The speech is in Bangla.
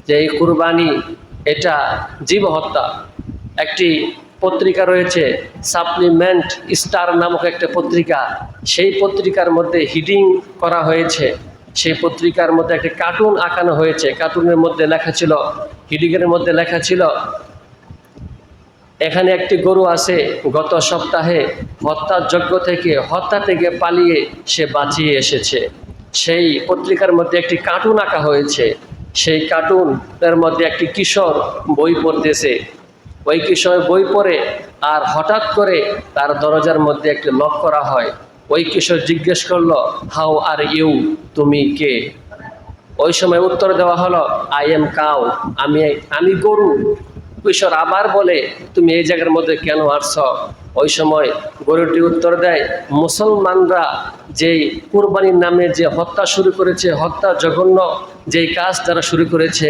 যে এই কুরবানি এটা জীব হত্যা। একটি পত্রিকা রয়েছে সাপ্লিমেন্ট স্টার নামক একটা পত্রিকা, সেই পত্রিকার মধ্যে হিডিং করা হয়েছে, সেই পত্রিকার মধ্যে একটা কার্টুন আঁকানো হয়েছে। কার্টুনের মধ্যে লেখা ছিল, হিডিংয়ের মধ্যে লেখা ছিল, এখানে একটি গরু আছে গত সপ্তাহে হত্যা থেকে পালিয়ে সে বাঁচিয়ে এসেছে। সেই পত্রিকার মধ্যে একটি কার্টুন আঁকা হয়েছে। সেই কার্টুনের মধ্যে একটি কিশোর বই পড়তেছে। ওই কিশোর বই পড়ে আর হঠাৎ করে তার দরজার মধ্যে একটি লক করা হয়। ওই কিশোর জিজ্ঞেস করলো, হাউ আর ইউ, তুমি কে? ওই সময় উত্তর দেওয়া হলো, আই এম কাউ, আমি গরু। কিশোর আবার বলে, তুমি এই জায়গার মধ্যে কেন আসছ? ওই সময় গরুটি উত্তর দেয়, মুসলমানরা যেই কুরবানির নামে যে হত্যা শুরু করেছে, হত্যা জঘন্য যেই কাজ তারা শুরু করেছে,